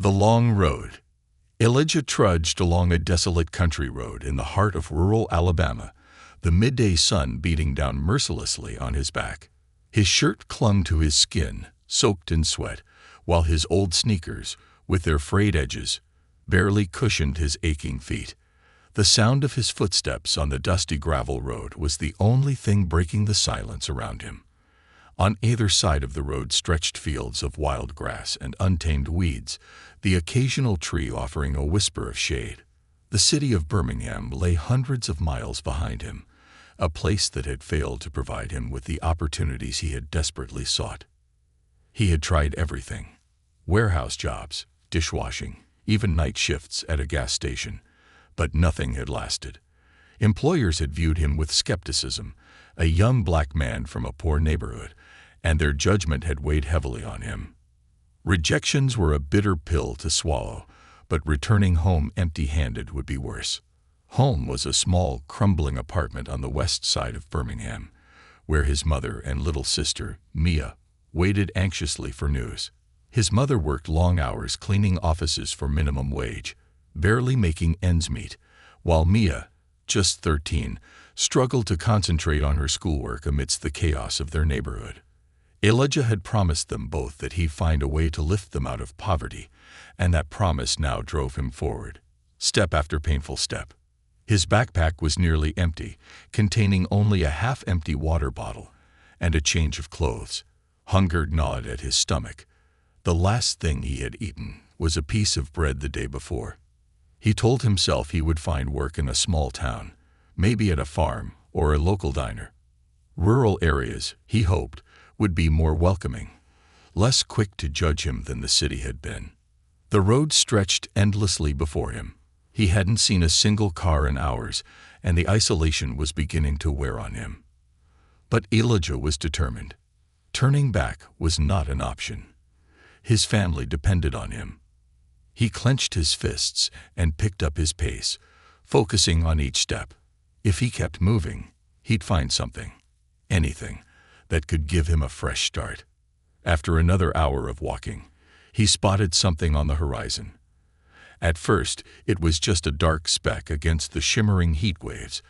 The long road. Elijah trudged along a desolate country road in the heart of rural Alabama, the midday sun beating down mercilessly on his back. His shirt clung to his skin, soaked in sweat, while his old sneakers, with their frayed edges, barely cushioned his aching feet. The sound of his footsteps on the dusty gravel road was the only thing breaking the silence around him. On either side of the road stretched fields of wild grass and untamed weeds, the occasional tree offering a whisper of shade. The city of Birmingham lay hundreds of miles behind him, a place that had failed to provide him with the opportunities he had desperately sought. He had tried everything: warehouse jobs, dishwashing, even night shifts at a gas station, but nothing had lasted. Employers had viewed him with skepticism, a young black man from a poor neighborhood, and their judgment had weighed heavily on him. Rejections were a bitter pill to swallow, but returning home empty-handed would be worse. Home was a small, crumbling apartment on the west side of Birmingham, where his mother and little sister, Mia, waited anxiously for news. His mother worked long hours cleaning offices for minimum wage, barely making ends meet, while Mia, just 13, struggled to concentrate on her schoolwork amidst the chaos of their neighborhood. Elijah had promised them both that he'd find a way to lift them out of poverty, and that promise now drove him forward, step after painful step. His backpack was nearly empty, containing only a half-empty water bottle and a change of clothes. Hunger gnawed at his stomach. The last thing he had eaten was a piece of bread the day before. He told himself he would find work in a small town, maybe at a farm or a local diner. Rural areas, he hoped, would be more welcoming, less quick to judge him than the city had been. The road stretched endlessly before him. He hadn't seen a single car in hours, and the isolation was beginning to wear on him. But Elijah was determined. Turning back was not an option. His family depended on him. He clenched his fists and picked up his pace, focusing on each step. If he kept moving, he'd find something, anything, that could give him a fresh start. After another hour of walking, he spotted something on the horizon. At first, it was just a dark speck against the shimmering heat waves,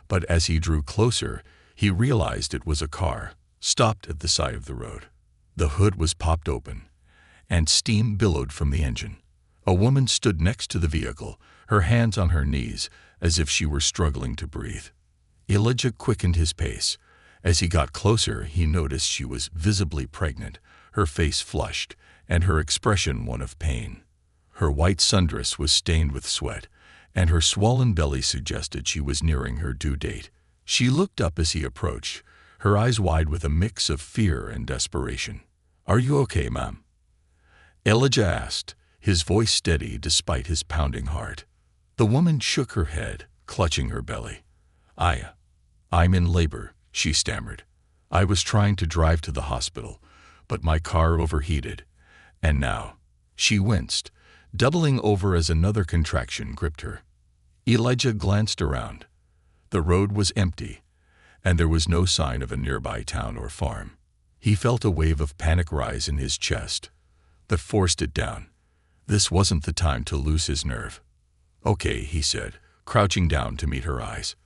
but as he drew closer, he realized it was a car, stopped at the side of the road. The hood was popped open, and steam billowed from the engine. A woman stood next to the vehicle, her hands on her knees, as if she were struggling to breathe. Elijah quickened his pace. As he got closer, he noticed she was visibly pregnant, her face flushed, and her expression one of pain. Her white sundress was stained with sweat, and her swollen belly suggested she was nearing her due date. She looked up as he approached, her eyes wide with a mix of fear and desperation. "Are you okay, ma'am?" Elijah asked, his voice steady despite his pounding heart. The woman shook her head, clutching her belly. I'm in labor," she stammered. "I was trying to drive to the hospital, but my car overheated. And now," she winced, doubling over as another contraction gripped her. Elijah glanced around. The road was empty, and there was no sign of a nearby town or farm. He felt a wave of panic rise in his chest, but forced it down. This wasn't the time to lose his nerve. "Okay," he said, crouching down to meet her eyes.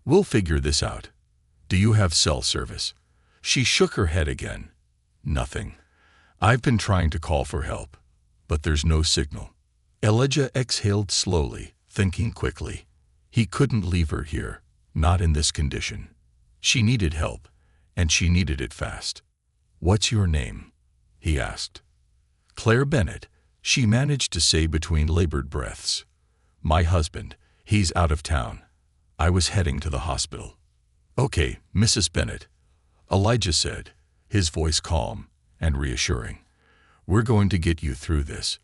"We'll figure this out. Do you have cell service?" She shook her head again. "Nothing. I've been trying to call for help, but there's no signal." Elijah exhaled slowly, thinking quickly. He couldn't leave her here, not in this condition. She needed help, and she needed it fast. "What's your name?" he asked. "Claire Bennett," she managed to say between labored breaths. "My husband, he's out of town. I was heading to the hospital." "Okay, Mrs. Bennett," Elijah said, his voice calm and reassuring. "We're going to get you through this.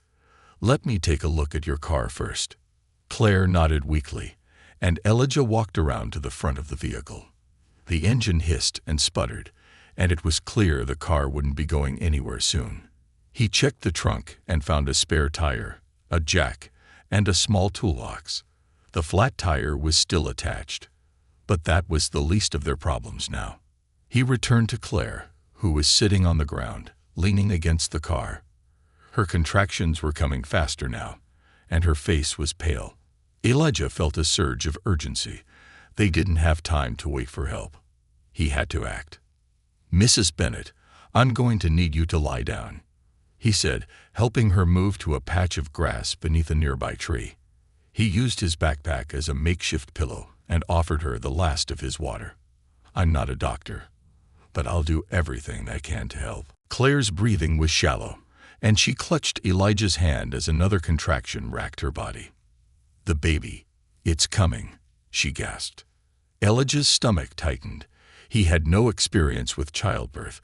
Let me take a look at your car first." Claire nodded weakly, and Elijah walked around to the front of the vehicle. The engine hissed and sputtered, and it was clear the car wouldn't be going anywhere soon. He checked the trunk and found a spare tire, a jack, and a small toolbox. The flat tire was still attached, but that was the least of their problems now. He returned to Claire, who was sitting on the ground, leaning against the car. Her contractions were coming faster now, and her face was pale. Elijah felt a surge of urgency. They didn't have time to wait for help. He had to act. "Mrs. Bennett, I'm going to need you to lie down," he said, helping her move to a patch of grass beneath a nearby tree. He used his backpack as a makeshift pillow and offered her the last of his water. "I'm not a doctor, but I'll do everything I can to help." Claire's breathing was shallow, and she clutched Elijah's hand as another contraction racked her body. "The baby, it's coming," she gasped. Elijah's stomach tightened. He had no experience with childbirth,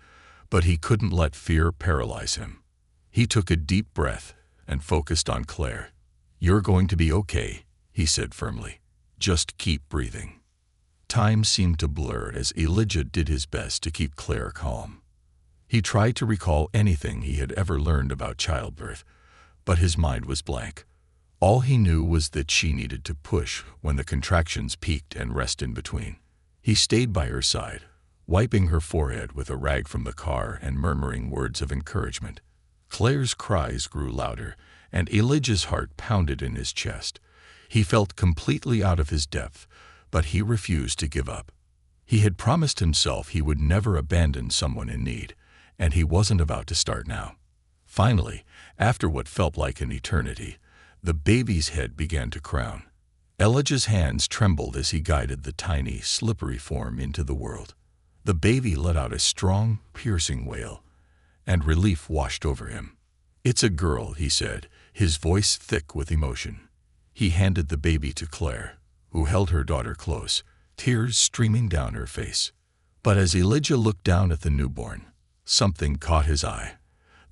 but he couldn't let fear paralyze him. He took a deep breath and focused on Claire. "You're going to be okay," he said firmly. "Just keep breathing." Time seemed to blur as Elijah did his best to keep Claire calm. He tried to recall anything he had ever learned about childbirth, but his mind was blank. All he knew was that she needed to push when the contractions peaked and rest in between. He stayed by her side, wiping her forehead with a rag from the car and murmuring words of encouragement. Claire's cries grew louder, and Elijah's heart pounded in his chest. He felt completely out of his depth, but he refused to give up. He had promised himself he would never abandon someone in need, and he wasn't about to start now. Finally, after what felt like an eternity, the baby's head began to crown. Elijah's hands trembled as he guided the tiny, slippery form into the world. The baby let out a strong, piercing wail, and relief washed over him. "It's a girl," he said, his voice thick with emotion. He handed the baby to Claire, who held her daughter close, tears streaming down her face. But as Elijah looked down at the newborn, something caught his eye.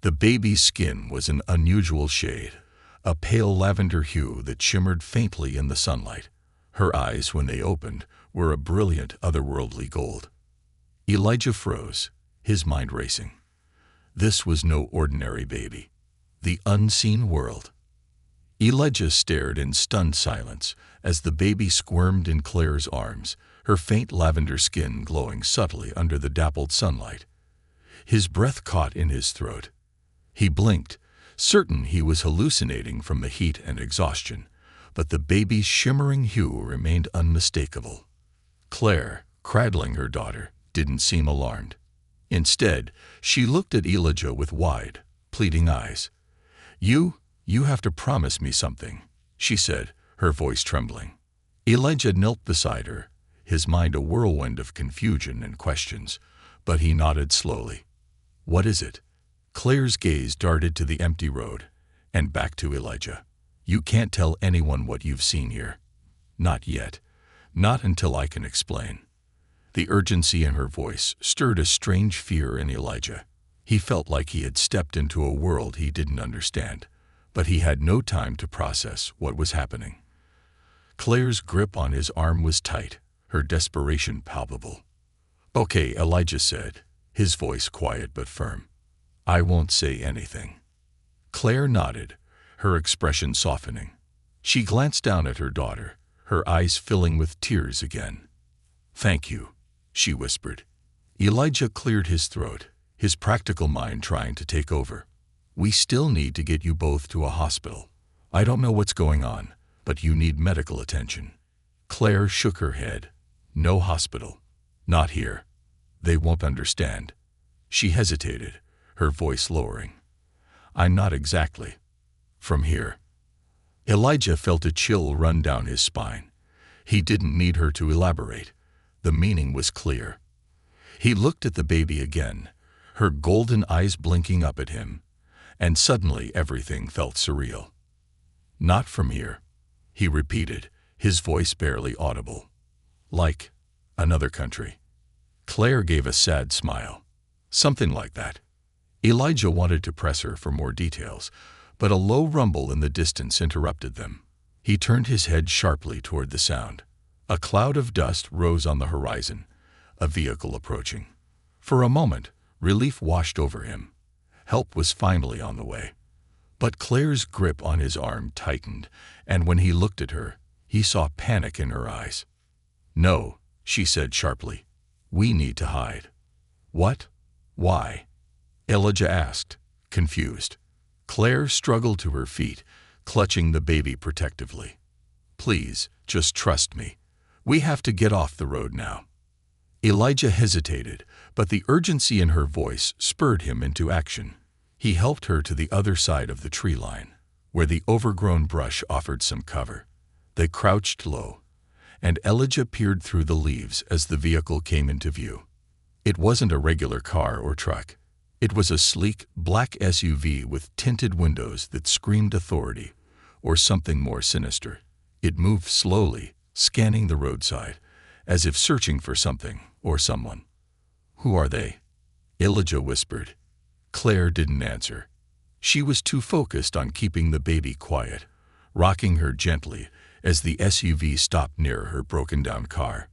The baby's skin was an unusual shade, a pale lavender hue that shimmered faintly in the sunlight. Her eyes, when they opened, were a brilliant, otherworldly gold. Elijah froze, his mind racing. This was no ordinary baby. The unseen world. Elijah stared in stunned silence as the baby squirmed in Claire's arms, her faint lavender skin glowing subtly under the dappled sunlight. His breath caught in his throat. He blinked, certain he was hallucinating from the heat and exhaustion, but the baby's shimmering hue remained unmistakable. Claire, cradling her daughter, didn't seem alarmed. Instead, she looked at Elijah with wide, pleading eyes. You have to promise me something," she said, her voice trembling. Elijah knelt beside her, his mind a whirlwind of confusion and questions, but he nodded slowly. "What is it?" Claire's gaze darted to the empty road, and back to Elijah. "You can't tell anyone what you've seen here. Not yet. Not until I can explain." The urgency in her voice stirred a strange fear in Elijah. He felt like he had stepped into a world he didn't understand, but he had no time to process what was happening. Claire's grip on his arm was tight, her desperation palpable. "Okay," Elijah said, his voice quiet but firm. "I won't say anything." Claire nodded, her expression softening. She glanced down at her daughter, her eyes filling with tears again. "Thank you," she whispered. Elijah cleared his throat, his practical mind trying to take over. "We still need to get you both to a hospital. I don't know what's going on, but you need medical attention." Claire shook her head. "No hospital. Not here. They won't understand." She hesitated, her voice lowering. "I'm not exactly from here." Elijah felt a chill run down his spine. He didn't need her to elaborate. The meaning was clear. He looked at the baby again, her golden eyes blinking up at him, and suddenly everything felt surreal. "Not from here," he repeated, his voice barely audible. "Like another country." Claire gave a sad smile. "Something like that." Elijah wanted to press her for more details, but a low rumble in the distance interrupted them. He turned his head sharply toward the sound. A cloud of dust rose on the horizon, a vehicle approaching. For a moment, relief washed over him. Help was finally on the way. But Claire's grip on his arm tightened, and when he looked at her, he saw panic in her eyes. "No," she said sharply. "We need to hide." "What? Why?" Elijah asked, confused. Claire struggled to her feet, clutching the baby protectively. "Please, just trust me. We have to get off the road now." Elijah hesitated, but the urgency in her voice spurred him into action. He helped her to the other side of the tree line, where the overgrown brush offered some cover. They crouched low, and Elijah peered through the leaves as the vehicle came into view. It wasn't a regular car or truck. It was a sleek, black SUV with tinted windows that screamed authority, or something more sinister. It moved slowly, scanning the roadside, as if searching for something or someone. "Who are they?" Elijah whispered. Claire didn't answer. She was too focused on keeping the baby quiet, rocking her gently as the SUV stopped near her broken-down car.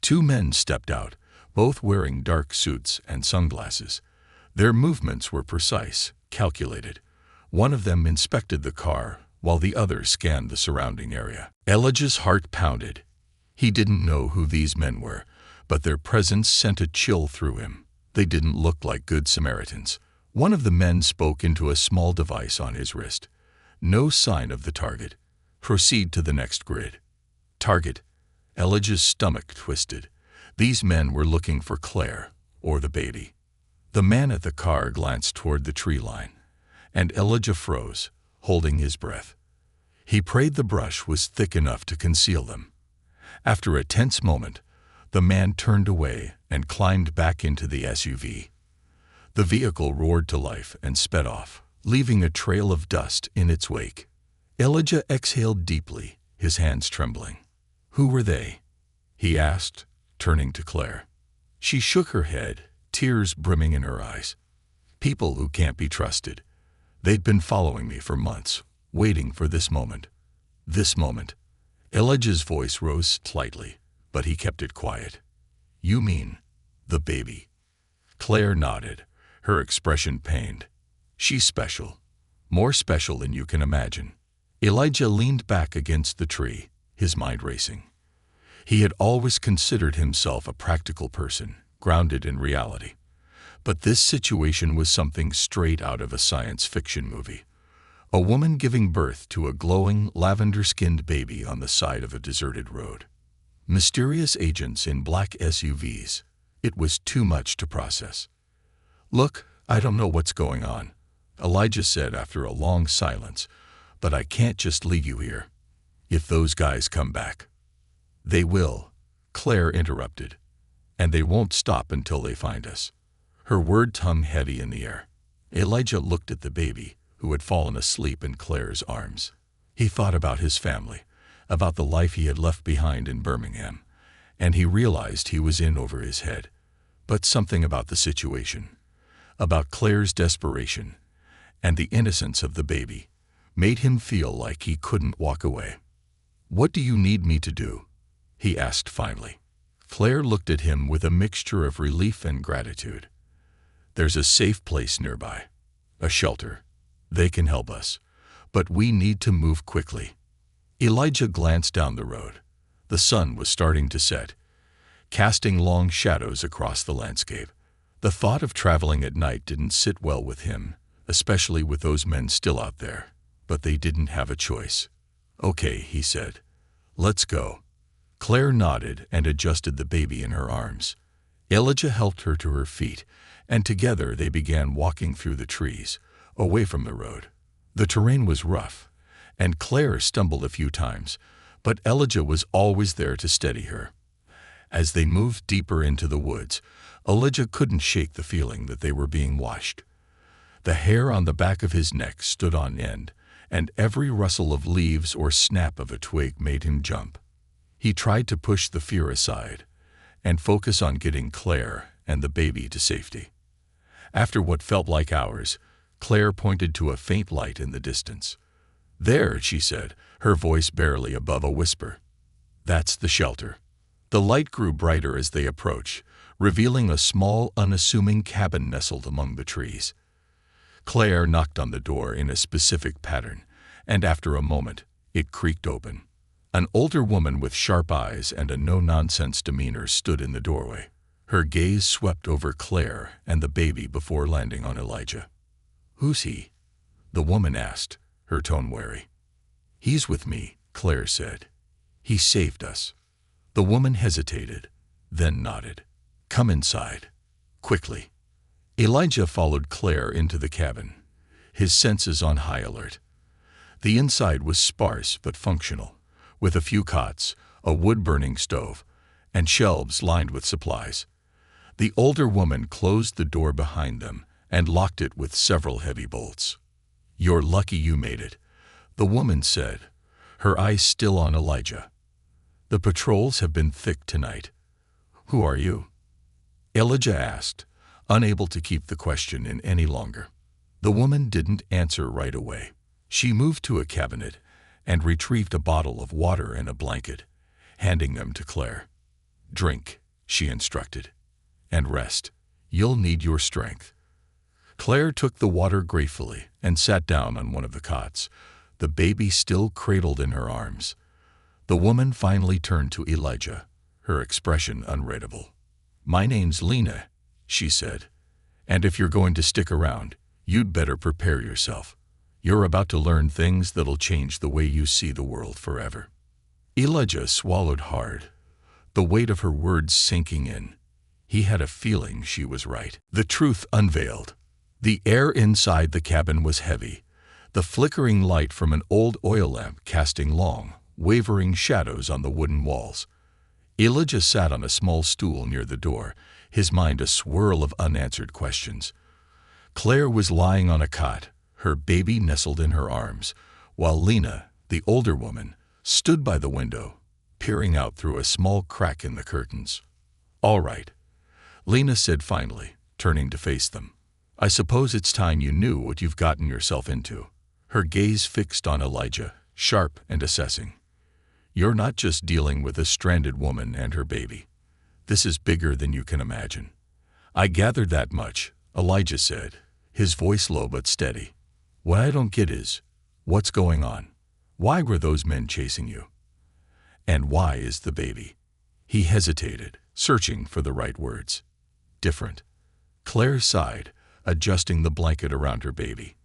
Two men stepped out, both wearing dark suits and sunglasses. Their movements were precise, calculated. One of them inspected the car, while the other scanned the surrounding area. Elijah's heart pounded. He didn't know who these men were, but their presence sent a chill through him. They didn't look like good Samaritans. One of the men spoke into a small device on his wrist. "No sign of the target. Proceed to the next grid." Target. Elijah's stomach twisted. These men were looking for Claire, or the baby. The man at the car glanced toward the tree line, and Elijah froze, holding his breath. He prayed the brush was thick enough to conceal them. After a tense moment, the man turned away and climbed back into the SUV. The vehicle roared to life and sped off, leaving a trail of dust in its wake. Elijah exhaled deeply, his hands trembling. "Who were they?" he asked, turning to Claire. She shook her head, tears brimming in her eyes. "People who can't be trusted. They'd been following me for months, waiting for this moment." This moment. Elijah's voice rose slightly, but he kept it quiet. "You mean the baby?" Claire nodded, her expression pained. "She's special, more special than you can imagine." Elijah leaned back against the tree, his mind racing. He had always considered himself a practical person, grounded in reality. But this situation was something straight out of a science fiction movie. A woman giving birth to a glowing, lavender-skinned baby on the side of a deserted road. Mysterious agents in black SUVs. It was too much to process. "Look, I don't know what's going on," Elijah said after a long silence, "but I can't just leave you here. If those guys come back." "They will," Claire interrupted, "and they won't stop until they find us." Her words hung heavy in the air. Elijah looked at the baby, who had fallen asleep in Claire's arms. He thought about his family, about the life he had left behind in Birmingham, and he realized he was in over his head. But something about the situation, about Claire's desperation, and the innocence of the baby, made him feel like he couldn't walk away. "What do you need me to do?" he asked finally. Claire looked at him with a mixture of relief and gratitude. "There's a safe place nearby, a shelter. They can help us, but we need to move quickly." Elijah glanced down the road. The sun was starting to set, casting long shadows across the landscape. The thought of traveling at night didn't sit well with him, especially with those men still out there. But they didn't have a choice. "Okay," he said. "Let's go." Claire nodded and adjusted the baby in her arms. Elijah helped her to her feet, and together they began walking through the trees, away from the road. The terrain was rough, and Claire stumbled a few times, but Elijah was always there to steady her. As they moved deeper into the woods, Elijah couldn't shake the feeling that they were being watched. The hair on the back of his neck stood on end, and every rustle of leaves or snap of a twig made him jump. He tried to push the fear aside and focus on getting Claire and the baby to safety. After what felt like hours, Claire pointed to a faint light in the distance. "There," she said, her voice barely above a whisper. "That's the shelter." The light grew brighter as they approached, revealing a small, unassuming cabin nestled among the trees. Claire knocked on the door in a specific pattern, and after a moment, it creaked open. An older woman with sharp eyes and a no-nonsense demeanor stood in the doorway. Her gaze swept over Claire and the baby before landing on Elijah. "Who's he?" the woman asked, her tone wary. "He's with me," Claire said. "He saved us." The woman hesitated, then nodded. "Come inside. Quickly." Elijah followed Claire into the cabin, his senses on high alert. The inside was sparse but functional, with a few cots, a wood-burning stove, and shelves lined with supplies. The older woman closed the door behind them and locked it with several heavy bolts. "You're lucky you made it," the woman said, her eyes still on Elijah. "The patrols have been thick tonight." "Who are you?" Elijah asked, unable to keep the question in any longer. The woman didn't answer right away. She moved to a cabinet and retrieved a bottle of water and a blanket, handing them to Claire. "Drink," she instructed, "and rest. You'll need your strength." Claire took the water gratefully and sat down on one of the cots, the baby still cradled in her arms. The woman finally turned to Elijah, her expression unreadable. "My name's Lena," she said, "and if you're going to stick around, you'd better prepare yourself. You're about to learn things that'll change the way you see the world forever." Elijah swallowed hard, the weight of her words sinking in. He had a feeling she was right. The truth unveiled. The air inside the cabin was heavy, the flickering light from an old oil lamp casting long, wavering shadows on the wooden walls. Elijah sat on a small stool near the door, his mind a swirl of unanswered questions. Claire was lying on a cot, her baby nestled in her arms, while Lena, the older woman, stood by the window, peering out through a small crack in the curtains. "All right," Lena said finally, turning to face them. "I suppose it's time you knew what you've gotten yourself into." Her gaze fixed on Elijah, sharp and assessing. "You're not just dealing with a stranded woman and her baby. This is bigger than you can imagine." "I gathered that much," Elijah said, his voice low but steady. "What I don't get is, what's going on? Why were those men chasing you? And why is the baby?" He hesitated, searching for the right words. "Different." Claire sighed, adjusting the blanket around her baby.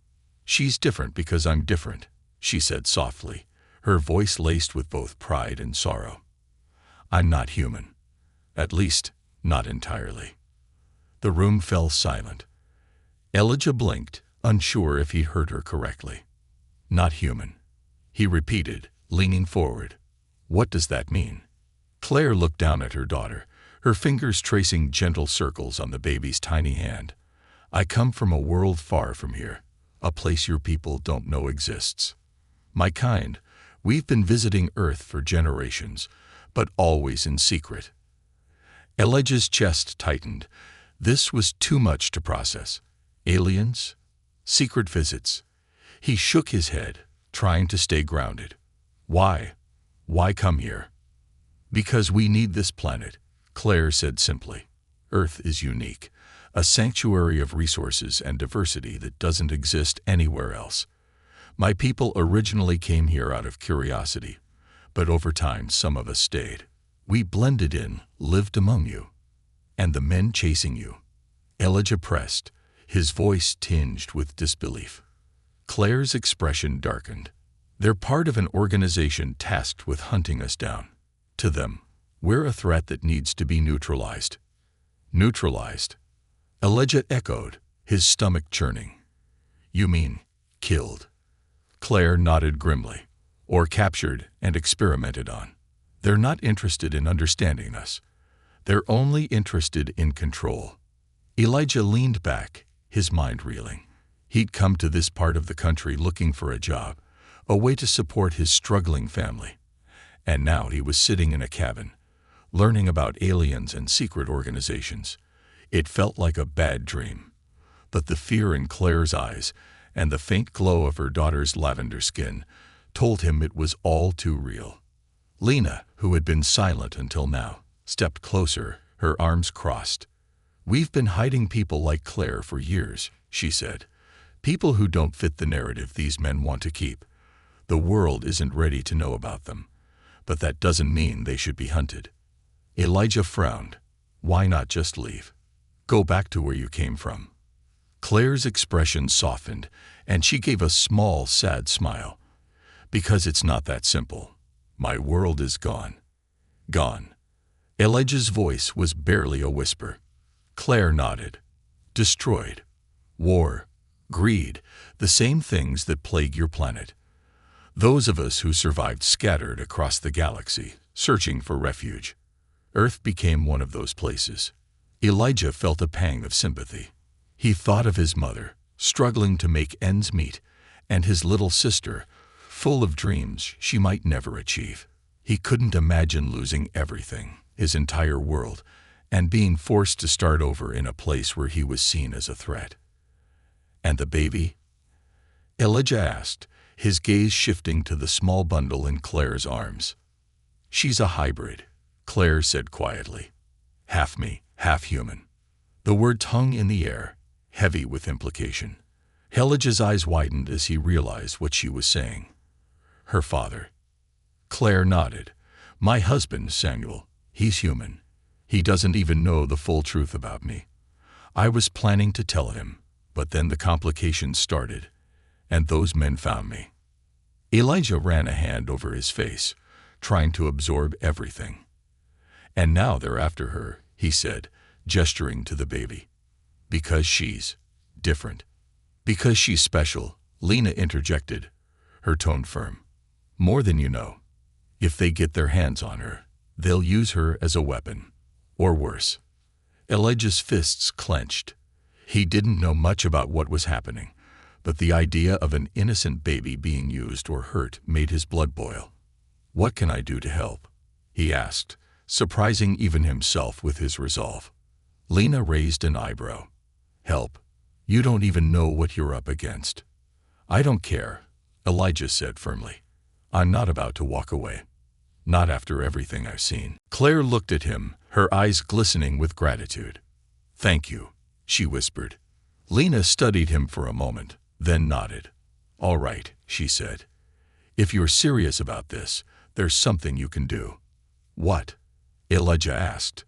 "She's different because I'm different," she said softly, her voice laced with both pride and sorrow. "I'm not human. At least, not entirely." The room fell silent. Elijah blinked, unsure if he'd heard her correctly. "Not human," he repeated, leaning forward. "What does that mean?" Claire looked down at her daughter, her fingers tracing gentle circles on the baby's tiny hand. "I come from a world far from here, a place your people don't know exists. My kind, we've been visiting Earth for generations, but always in secret." Elijah's chest tightened. This was too much to process. Aliens? Secret visits? He shook his head, trying to stay grounded. "Why? Why come here?" "Because we need this planet," Claire said simply. "Earth is unique, a sanctuary of resources and diversity that doesn't exist anywhere else. My people originally came here out of curiosity, but over time some of us stayed. We blended in, lived among you. And the men chasing you." Elijah pressed, his voice tinged with disbelief. Claire's expression darkened. "They're part of an organization tasked with hunting us down. To them, we're a threat that needs to be neutralized." "Neutralized?" Elijah echoed, his stomach churning. "You mean killed?" Claire nodded grimly. "Or captured and experimented on. They're not interested in understanding us. They're only interested in control." Elijah leaned back, his mind reeling. He'd come to this part of the country looking for a job, a way to support his struggling family. And now he was sitting in a cabin, learning about aliens and secret organizations. It felt like a bad dream. But the fear in Claire's eyes and the faint glow of her daughter's lavender skin told him it was all too real. Lena, who had been silent until now, stepped closer, her arms crossed. "We've been hiding people like Claire for years," she said. "People who don't fit the narrative these men want to keep. The world isn't ready to know about them, but that doesn't mean they should be hunted." Elijah frowned. "Why not just leave? Go back to where you came from." Claire's expression softened, and she gave a small, sad smile. Because it's not that simple. My world is gone. Gone. Elijah's voice was barely a whisper. Claire nodded. Destroyed. War. Greed. The same things that plague your planet. Those of us who survived scattered across the galaxy, searching for refuge. Earth became one of those places. Elijah felt a pang of sympathy. He thought of his mother, struggling to make ends meet, and his little sister, full of dreams she might never achieve. He couldn't imagine losing everything, his entire world, and being forced to start over in a place where he was seen as a threat. And the baby? Elijah asked, his gaze shifting to the small bundle in Claire's arms. She's a hybrid, Claire said quietly. Half me, half human. The words hung in the air, heavy with implication. Elijah's eyes widened as he realized what she was saying. Her father. Claire nodded. My husband, Samuel. He's human. He doesn't even know the full truth about me. I was planning to tell him, but then the complications started, and those men found me. Elijah ran a hand over his face, trying to absorb everything. And now they're after her, he said, gesturing to the baby. Because she's different. Because she's special, Lena interjected, her tone firm. More than you know. If they get their hands on her, they'll use her as a weapon. Or worse. Elijah's fists clenched. He didn't know much about what was happening, but the idea of an innocent baby being used or hurt made his blood boil. What can I do to help? He asked, surprising even himself with his resolve. Lena raised an eyebrow. Help? You don't even know what you're up against. I don't care, Elijah said firmly. I'm not about to walk away. Not after everything I've seen. Claire looked at him, her eyes glistening with gratitude. Thank you, she whispered. Lena studied him for a moment, then nodded. All right, she said. If you're serious about this, there's something you can do. What? Elijah asked.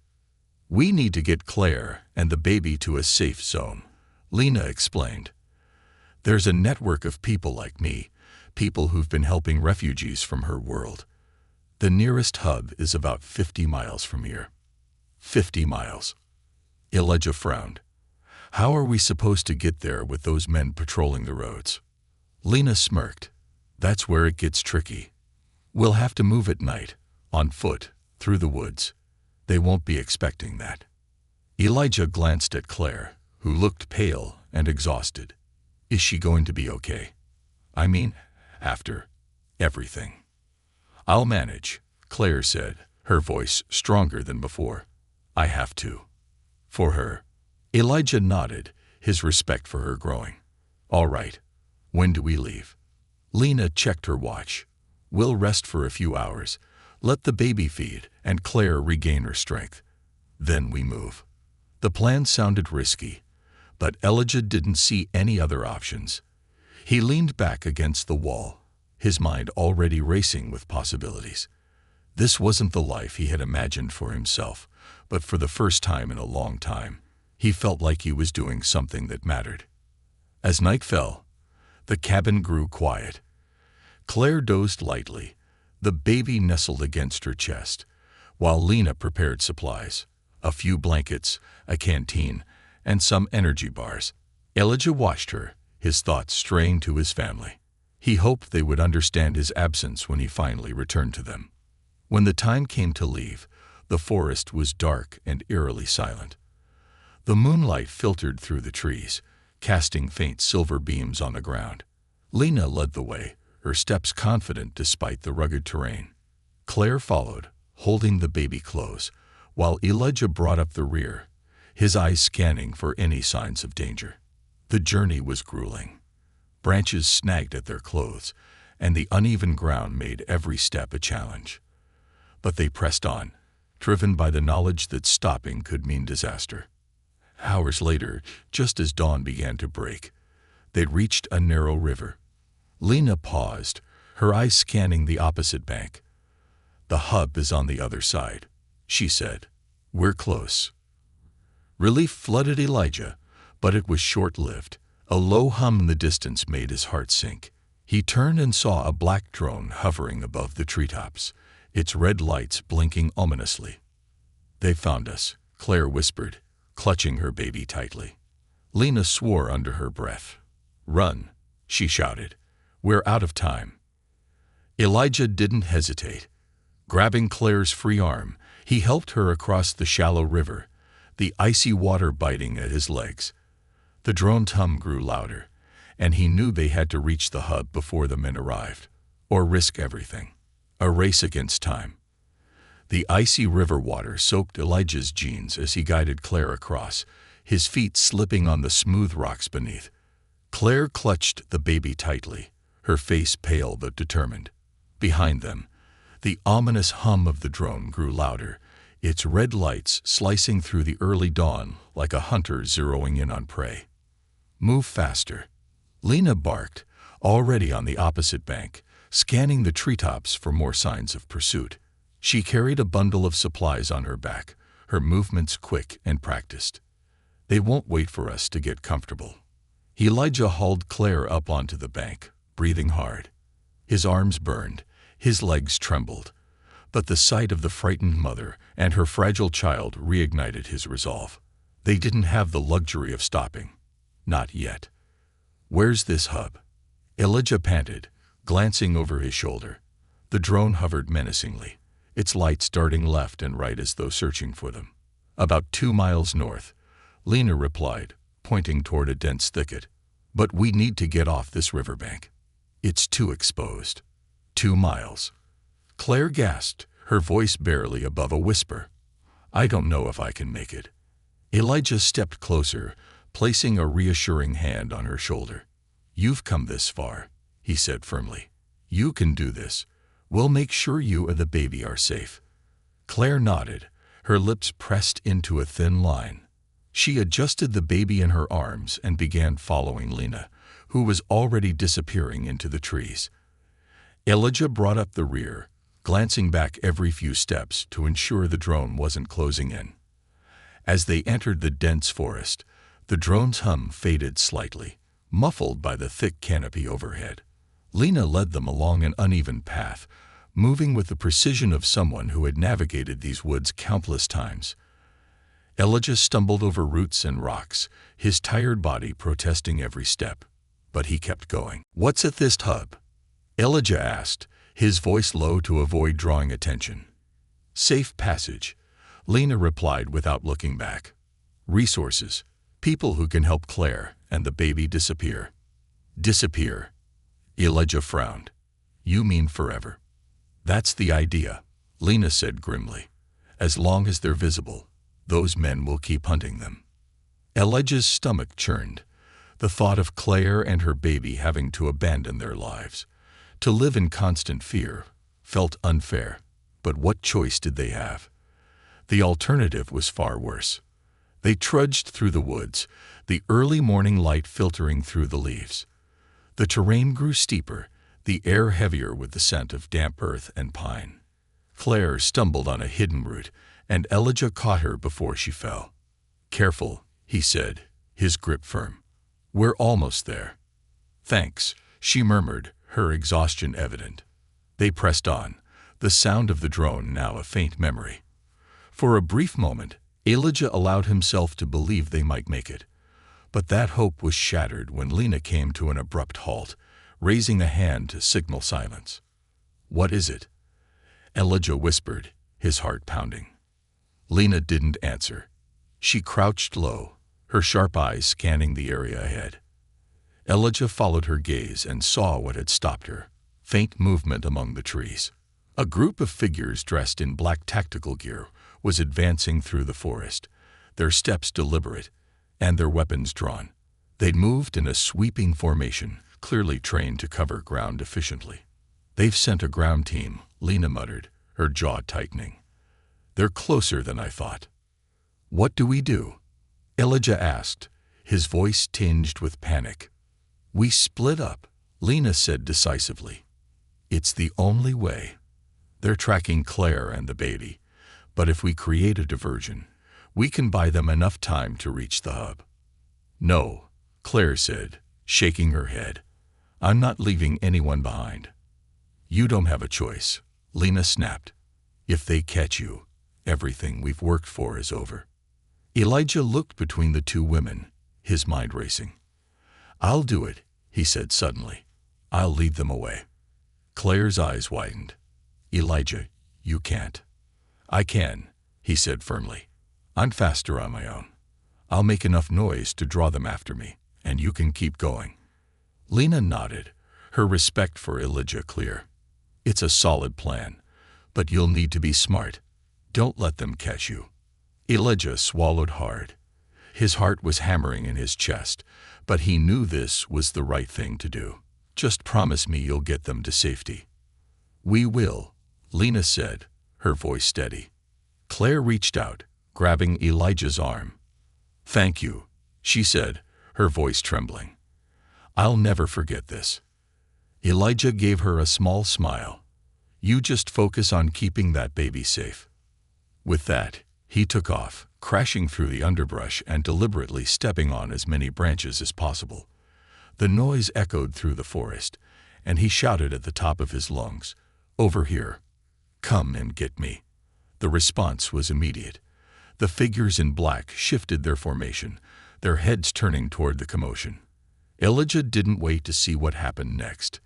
We need to get Claire and the baby to a safe zone, Lena explained. There's a network of people like me, people who've been helping refugees from her world. The nearest hub is about 50 miles from here. 50 miles. Elijah frowned. How are we supposed to get there with those men patrolling the roads? Lena smirked. That's where it gets tricky. We'll have to move at night, on foot, through the woods. They won't be expecting that. Elijah glanced at Claire, who looked pale and exhausted. Is she going to be okay? I mean, after everything. I'll manage, Claire said, her voice stronger than before. I have to. For her. Elijah nodded, his respect for her growing. All right. When do we leave? Lena checked her watch. We'll rest for a few hours, let the baby feed, and Claire regain her strength. Then we move. The plan sounded risky, but Elijah didn't see any other options. He leaned back against the wall, his mind already racing with possibilities. This wasn't the life he had imagined for himself, but for the first time in a long time, he felt like he was doing something that mattered. As night fell, the cabin grew quiet. Claire dozed lightly, the baby nestled against her chest, while Lena prepared supplies, a few blankets, a canteen, and some energy bars. Elijah watched her, his thoughts straying to his family. He hoped they would understand his absence when he finally returned to them. When the time came to leave, the forest was dark and eerily silent. The moonlight filtered through the trees, casting faint silver beams on the ground. Lena led the way, her steps confident despite the rugged terrain. Claire followed, holding the baby close, while Elijah brought up the rear, his eyes scanning for any signs of danger. The journey was grueling. Branches snagged at their clothes, and the uneven ground made every step a challenge. But they pressed on, driven by the knowledge that stopping could mean disaster. Hours later, just as dawn began to break, they'd reached a narrow river. Lena paused, her eyes scanning the opposite bank. The hub is on the other side, she said. We're close. Relief flooded Elijah, But it was short-lived. A low hum in the distance made his heart sink. He turned and saw a black drone hovering above the treetops, its red lights blinking ominously. "They found us," Claire whispered, clutching her baby tightly. Lena swore under her breath. "Run," she shouted. "We're out of time." Elijah didn't hesitate. Grabbing Claire's free arm, he helped her across the shallow river, the icy water biting at his legs. The drone's hum grew louder, and he knew they had to reach the hub before the men arrived, or risk everything. A race against time. The icy river water soaked Elijah's jeans as he guided Claire across, his feet slipping on the smooth rocks beneath. Claire clutched the baby tightly, her face pale but determined. Behind them, the ominous hum of the drone grew louder, its red lights slicing through the early dawn like a hunter zeroing in on prey. "Move faster," Lena barked, already on the opposite bank, scanning the treetops for more signs of pursuit. She carried a bundle of supplies on her back, her movements quick and practiced. "They won't wait for us to get comfortable." Elijah hauled Claire up onto the bank, breathing hard. His arms burned, his legs trembled, but the sight of the frightened mother and her fragile child reignited his resolve. They didn't have the luxury of stopping. Not yet. "Where's this hub?" Elijah panted, glancing over his shoulder. The drone hovered menacingly, its lights darting left and right as though searching for them. "About 2 miles north," Lena replied, pointing toward a dense thicket. "But we need to get off this riverbank. It's too exposed." 2 miles. Claire gasped, her voice barely above a whisper. "I don't know if I can make it." Elijah stepped closer, placing a reassuring hand on her shoulder. "You've come this far," he said firmly. "You can do this. We'll make sure you and the baby are safe." Claire nodded, her lips pressed into a thin line. She adjusted the baby in her arms and began following Lena, who was already disappearing into the trees. Elijah brought up the rear, glancing back every few steps to ensure the drone wasn't closing in. As they entered the dense forest, the drone's hum faded slightly, muffled by the thick canopy overhead. Lena led them along an uneven path, moving with the precision of someone who had navigated these woods countless times. Elijah stumbled over roots and rocks, his tired body protesting every step, but he kept going. "What's at this hub?" Elijah asked, his voice low to avoid drawing attention. "Safe passage," Lena replied without looking back. "Resources, people who can help Claire and the baby disappear." "Disappear?" Elijah frowned. "You mean forever?" "That's the idea," Lena said grimly. "As long as they're visible, those men will keep hunting them." Elijah's stomach churned. The thought of Claire and her baby having to abandon their lives, to live in constant fear, felt unfair. But what choice did they have? The alternative was far worse. They trudged through the woods, the early morning light filtering through the leaves. The terrain grew steeper, the air heavier with the scent of damp earth and pine. Claire stumbled on a hidden root, and Elijah caught her before she fell. "Careful," he said, his grip firm. "We're almost there." "Thanks," she murmured, her exhaustion evident. They pressed on, the sound of the drone now a faint memory. For a brief moment, Elijah allowed himself to believe they might make it. But that hope was shattered when Lena came to an abrupt halt, raising a hand to signal silence. "What is it?" Elijah whispered, his heart pounding. Lena didn't answer. She crouched low, her sharp eyes scanning the area ahead. Elijah followed her gaze and saw what had stopped her: faint movement among the trees. A group of figures dressed in black tactical gear was advancing through the forest, their steps deliberate, and their weapons drawn. They'd moved in a sweeping formation, clearly trained to cover ground efficiently. "They've sent a ground team," Lena muttered, her jaw tightening. "They're closer than I thought." "What do we do?" Elijah asked, his voice tinged with panic. "We split up," Lena said decisively. "It's the only way. They're tracking Claire and the baby, but if we create a diversion, we can buy them enough time to reach the hub." "No," Claire said, shaking her head. "I'm not leaving anyone behind." "You don't have a choice," Lena snapped. "If they catch you, everything we've worked for is over." Elijah looked between the two women, his mind racing. "I'll do it," he said suddenly. "I'll lead them away." Claire's eyes widened. "Elijah, you can't." "I can," he said firmly. "I'm faster on my own. I'll make enough noise to draw them after me, and you can keep going." Lena nodded, her respect for Elijah clear. "It's a solid plan, but you'll need to be smart. Don't let them catch you." Elijah swallowed hard. His heart was hammering in his chest, but he knew this was the right thing to do. "Just promise me you'll get them to safety." "We will," Lena said, her voice steady. Claire reached out, grabbing Elijah's arm. "Thank you," she said, her voice trembling. "I'll never forget this." Elijah gave her a small smile. "You just focus on keeping that baby safe." With that, he took off, crashing through the underbrush and deliberately stepping on as many branches as possible. The noise echoed through the forest, and he shouted at the top of his lungs, "Over here! Come and get me!" The response was immediate. The figures in black shifted their formation, their heads turning toward the commotion. Elijah didn't wait to see what happened next.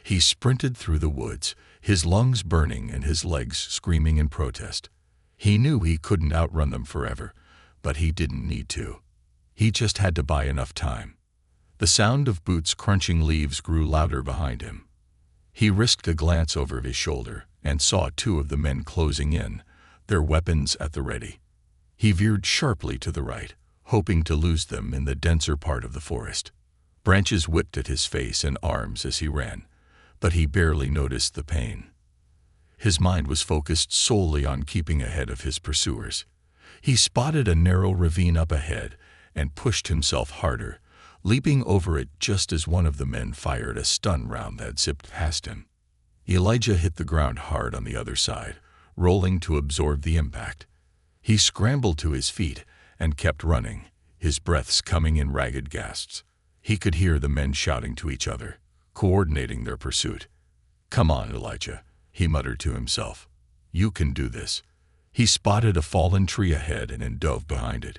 He sprinted through the woods, his lungs burning and his legs screaming in protest. He knew he couldn't outrun them forever, but he didn't need to. He just had to buy enough time. The sound of boots crunching leaves grew louder behind him. He risked a glance over his shoulder and saw two of the men closing in, their weapons at the ready. He veered sharply to the right, hoping to lose them in the denser part of the forest. Branches whipped at his face and arms as he ran, but he barely noticed the pain. His mind was focused solely on keeping ahead of his pursuers. He spotted a narrow ravine up ahead and pushed himself harder, leaping over it just as one of the men fired a stun round that zipped past him. Elijah hit the ground hard on the other side, rolling to absorb the impact. He scrambled to his feet and kept running, his breaths coming in ragged gasps. He could hear the men shouting to each other, coordinating their pursuit. "Come on, Elijah," he muttered to himself. "You can do this." He spotted a fallen tree ahead and dove behind it,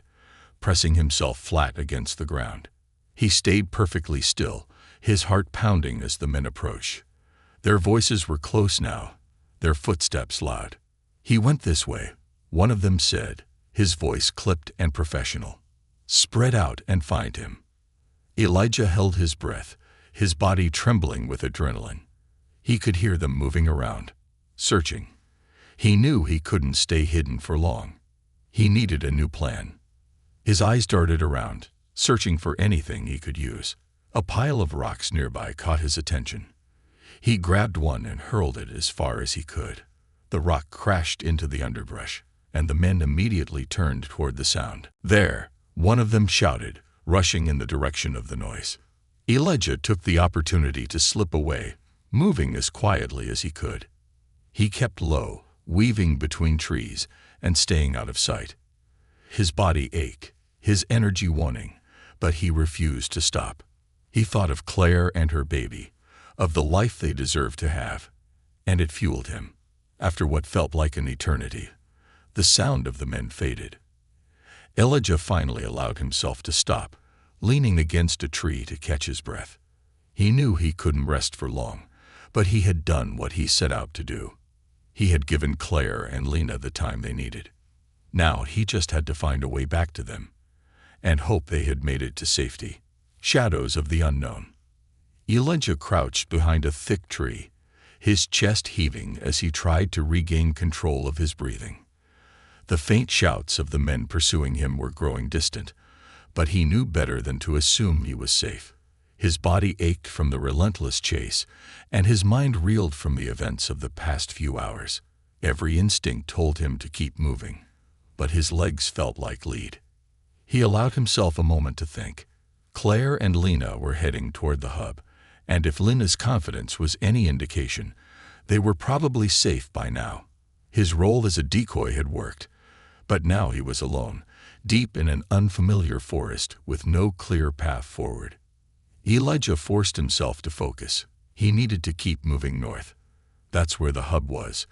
pressing himself flat against the ground. He stayed perfectly still, his heart pounding as the men approached. Their voices were close now, their footsteps loud. "He went this way," one of them said, his voice clipped and professional. "Spread out and find him." Elijah held his breath, his body trembling with adrenaline. He could hear them moving around, searching. He knew he couldn't stay hidden for long. He needed a new plan. His eyes darted around, searching for anything he could use. A pile of rocks nearby caught his attention. He grabbed one and hurled it as far as he could. The rock crashed into the underbrush, and the men immediately turned toward the sound. "There!" one of them shouted, rushing in the direction of the noise. Elijah took the opportunity to slip away, moving as quietly as he could. He kept low, weaving between trees and staying out of sight. His body ached, his energy waning, but he refused to stop. He thought of Claire and her baby, of the life they deserved to have, and it fueled him. After what felt like an eternity, the sound of the men faded. Elijah finally allowed himself to stop, leaning against a tree to catch his breath. He knew he couldn't rest for long, but he had done what he set out to do. He had given Claire and Lena the time they needed. Now he just had to find a way back to them, and hope they had made it to safety. Shadows of the unknown. Elijah crouched behind a thick tree, his chest heaving as he tried to regain control of his breathing. The faint shouts of the men pursuing him were growing distant, but he knew better than to assume he was safe. His body ached from the relentless chase, and his mind reeled from the events of the past few hours. Every instinct told him to keep moving, but his legs felt like lead. He allowed himself a moment to think. Claire and Lena were heading toward the hub, and if Lena's confidence was any indication, they were probably safe by now. His role as a decoy had worked, but now he was alone, deep in an unfamiliar forest with no clear path forward. Elijah forced himself to focus. He needed to keep moving north. That's where the hub was,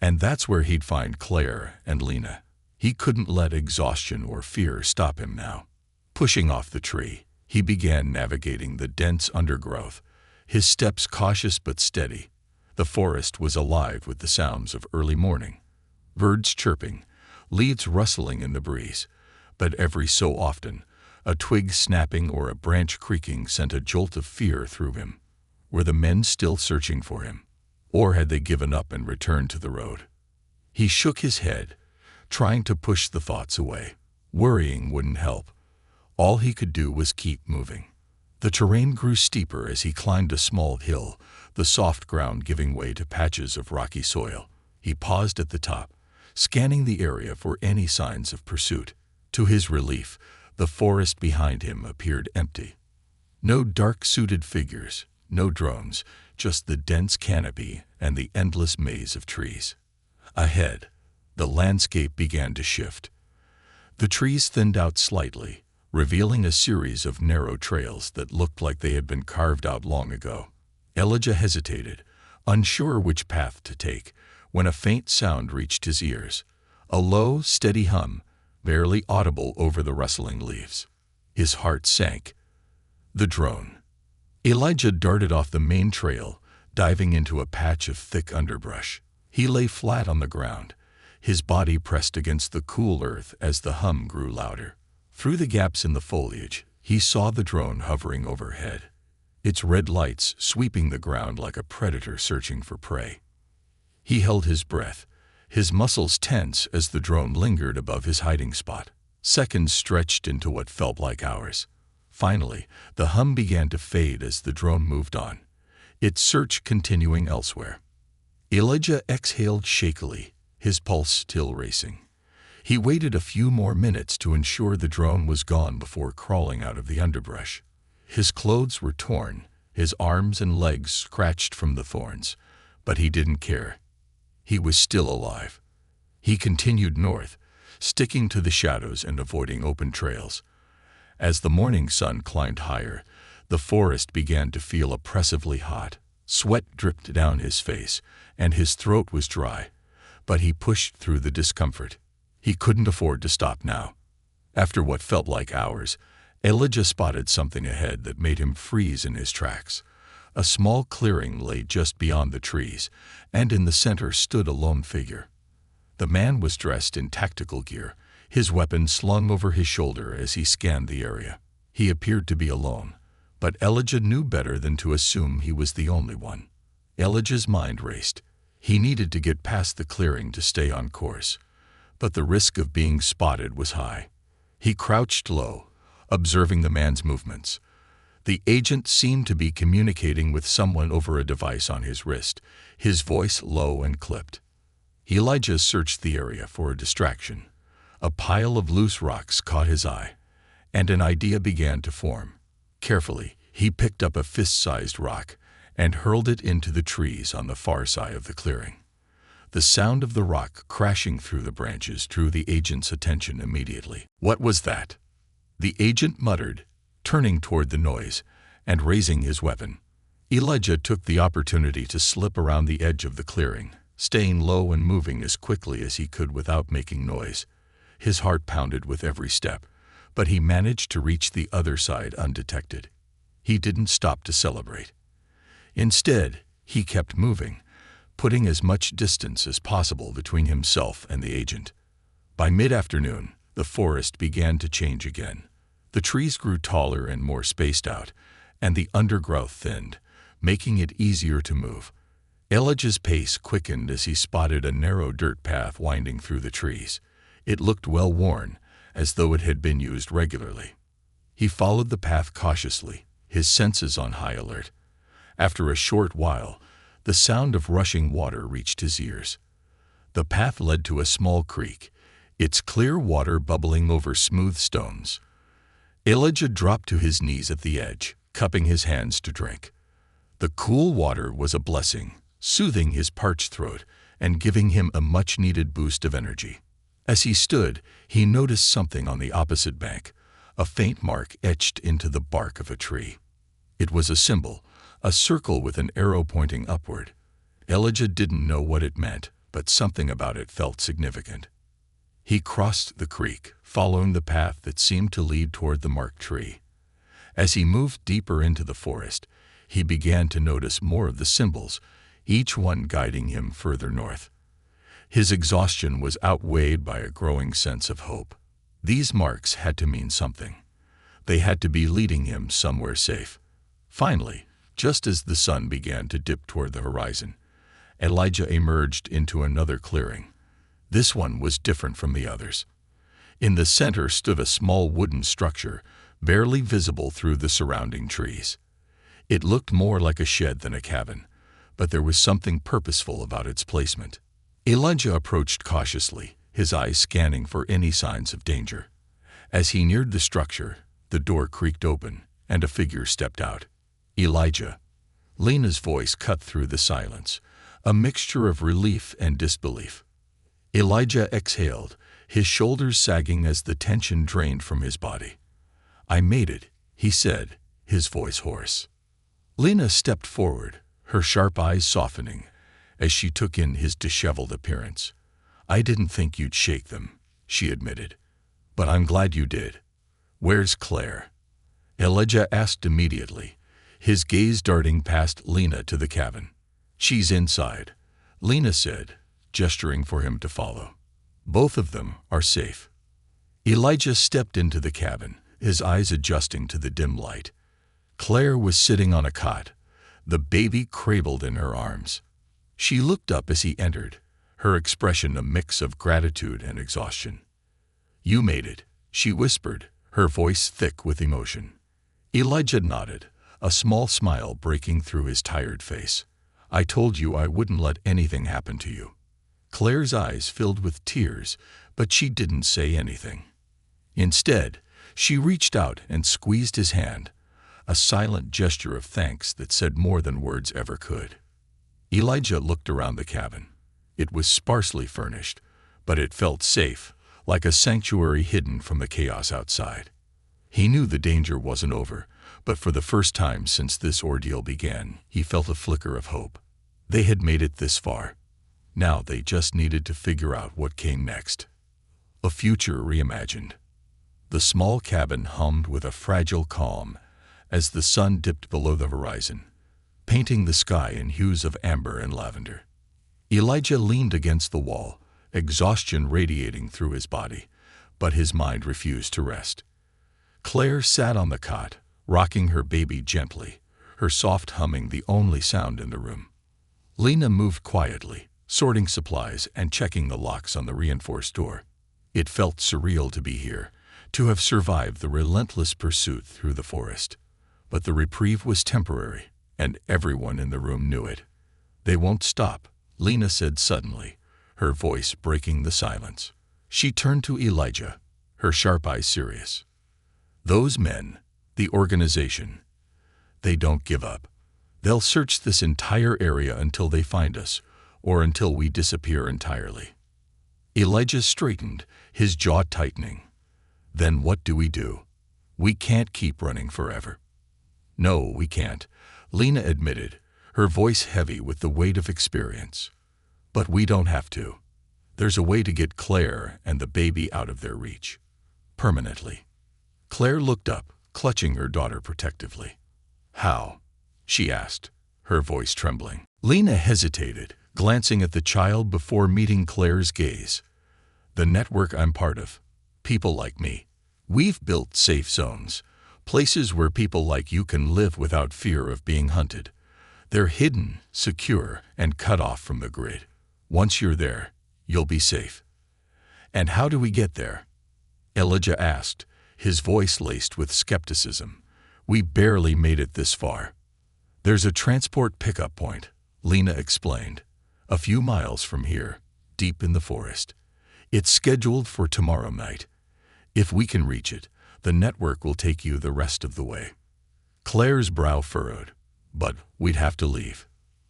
and that's where he'd find Claire and Lena. He couldn't let exhaustion or fear stop him now. Pushing off the tree, he began navigating the dense undergrowth, his steps cautious but steady. The forest was alive with the sounds of early morning. Birds chirping, leaves rustling in the breeze, but every so often, a twig snapping or a branch creaking sent a jolt of fear through him. Were the men still searching for him? Or had they given up and returned to the road? He shook his head, trying to push the thoughts away. Worrying wouldn't help. All he could do was keep moving. The terrain grew steeper as he climbed a small hill, the soft ground giving way to patches of rocky soil. He paused at the top, scanning the area for any signs of pursuit. To his relief, the forest behind him appeared empty. No dark-suited figures, no drones, just the dense canopy and the endless maze of trees. Ahead, the landscape began to shift. The trees thinned out slightly, revealing a series of narrow trails that looked like they had been carved out long ago. Elijah hesitated, unsure which path to take, when a faint sound reached his ears. A low, steady hum, barely audible over the rustling leaves. His heart sank. The drone. Elijah darted off the main trail, diving into a patch of thick underbrush. He lay flat on the ground, his body pressed against the cool earth as the hum grew louder. Through the gaps in the foliage, he saw the drone hovering overhead, its red lights sweeping the ground like a predator searching for prey. He held his breath, his muscles tense as the drone lingered above his hiding spot. Seconds stretched into what felt like hours. Finally, the hum began to fade as the drone moved on, its search continuing elsewhere. Elijah exhaled shakily, his pulse still racing. He waited a few more minutes to ensure the drone was gone before crawling out of the underbrush. His clothes were torn, his arms and legs scratched from the thorns, but he didn't care. He was still alive. He continued north, sticking to the shadows and avoiding open trails. As the morning sun climbed higher, the forest began to feel oppressively hot. Sweat dripped down his face, and his throat was dry, but he pushed through the discomfort. He couldn't afford to stop now. After what felt like hours, Elijah spotted something ahead that made him freeze in his tracks. A small clearing lay just beyond the trees, and in the center stood a lone figure. The man was dressed in tactical gear, his weapon slung over his shoulder as he scanned the area. He appeared to be alone, but Elijah knew better than to assume he was the only one. Elijah's mind raced. He needed to get past the clearing to stay on course, but the risk of being spotted was high. He crouched low, observing the man's movements. The agent seemed to be communicating with someone over a device on his wrist, his voice low and clipped. Elijah searched the area for a distraction. A pile of loose rocks caught his eye, and an idea began to form. Carefully, he picked up a fist-sized rock and hurled it into the trees on the far side of the clearing. The sound of the rock crashing through the branches drew the agent's attention immediately. What was that? The agent muttered, turning toward the noise and raising his weapon. Elijah took the opportunity to slip around the edge of the clearing, staying low and moving as quickly as he could without making noise. His heart pounded with every step, but he managed to reach the other side undetected. He didn't stop to celebrate. Instead, he kept moving, putting as much distance as possible between himself and the agent. By mid-afternoon, the forest began to change again. The trees grew taller and more spaced out, and the undergrowth thinned, making it easier to move. Elijah's pace quickened as he spotted a narrow dirt path winding through the trees. It looked well worn, as though it had been used regularly. He followed the path cautiously, his senses on high alert. After a short while, the sound of rushing water reached his ears. The path led to a small creek, its clear water bubbling over smooth stones. Elijah dropped to his knees at the edge, cupping his hands to drink. The cool water was a blessing, soothing his parched throat and giving him a much-needed boost of energy. As he stood, he noticed something on the opposite bank, a faint mark etched into the bark of a tree. It was a symbol, a circle with an arrow pointing upward. Elijah didn't know what it meant, but something about it felt significant. He crossed the creek, following the path that seemed to lead toward the marked tree. As he moved deeper into the forest, he began to notice more of the symbols, each one guiding him further north. His exhaustion was outweighed by a growing sense of hope. These marks had to mean something. They had to be leading him somewhere safe. Finally, just as the sun began to dip toward the horizon, Elijah emerged into another clearing. This one was different from the others. In the center stood a small wooden structure, barely visible through the surrounding trees. It looked more like a shed than a cabin, but there was something purposeful about its placement. Elijah approached cautiously, his eyes scanning for any signs of danger. As he neared the structure, the door creaked open, and a figure stepped out. "Elijah." Lena's voice cut through the silence, a mixture of relief and disbelief. Elijah exhaled, his shoulders sagging as the tension drained from his body. "I made it," he said, his voice hoarse. Lena stepped forward, her sharp eyes softening, as she took in his disheveled appearance. "I didn't think you'd shake them," she admitted. "But I'm glad you did. Where's Claire?" Elijah asked immediately, his gaze darting past Lena to the cabin. "She's inside," Lena said, gesturing for him to follow. "Both of them are safe." Elijah stepped into the cabin, his eyes adjusting to the dim light. Claire was sitting on a cot, the baby cradled in her arms. She looked up as he entered, her expression a mix of gratitude and exhaustion. "You made it," she whispered, her voice thick with emotion. Elijah nodded, a small smile breaking through his tired face. "I told you I wouldn't let anything happen to you." Claire's eyes filled with tears, but she didn't say anything. Instead, she reached out and squeezed his hand, a silent gesture of thanks that said more than words ever could. Elijah looked around the cabin. It was sparsely furnished, but it felt safe, like a sanctuary hidden from the chaos outside. He knew the danger wasn't over, but for the first time since this ordeal began, he felt a flicker of hope. They had made it this far. Now they just needed to figure out what came next. A future reimagined. The small cabin hummed with a fragile calm as the sun dipped below the horizon, painting the sky in hues of amber and lavender. Elijah leaned against the wall, exhaustion radiating through his body, but his mind refused to rest. Claire sat on the cot, rocking her baby gently, her soft humming the only sound in the room. Lena moved quietly, sorting supplies and checking the locks on the reinforced door. It felt surreal to be here, to have survived the relentless pursuit through the forest. But the reprieve was temporary, and everyone in the room knew it. "They won't stop," Lena said suddenly, her voice breaking the silence. She turned to Elijah, her sharp eyes serious. "Those men, the organization, they don't give up. They'll search this entire area until they find us, or until we disappear entirely." Elijah straightened, his jaw tightening. "Then what do we do? We can't keep running forever." "No, we can't," Lena admitted, her voice heavy with the weight of experience. "But we don't have to. There's a way to get Claire and the baby out of their reach. Permanently." Claire looked up, clutching her daughter protectively. "How?" she asked, her voice trembling. Lena hesitated, glancing at the child before meeting Claire's gaze. "The network I'm part of. People like me. We've built safe zones, places where people like you can live without fear of being hunted. They're hidden, secure, and cut off from the grid. Once you're there, you'll be safe." "And how do we get there?" Elijah asked, his voice laced with skepticism. "We barely made it this far." "There's a transport pickup point," Lena explained, "a few miles from here, deep in the forest. It's scheduled for tomorrow night. If we can reach it, the network will take you the rest of the way." Claire's brow furrowed. "But we'd have to leave.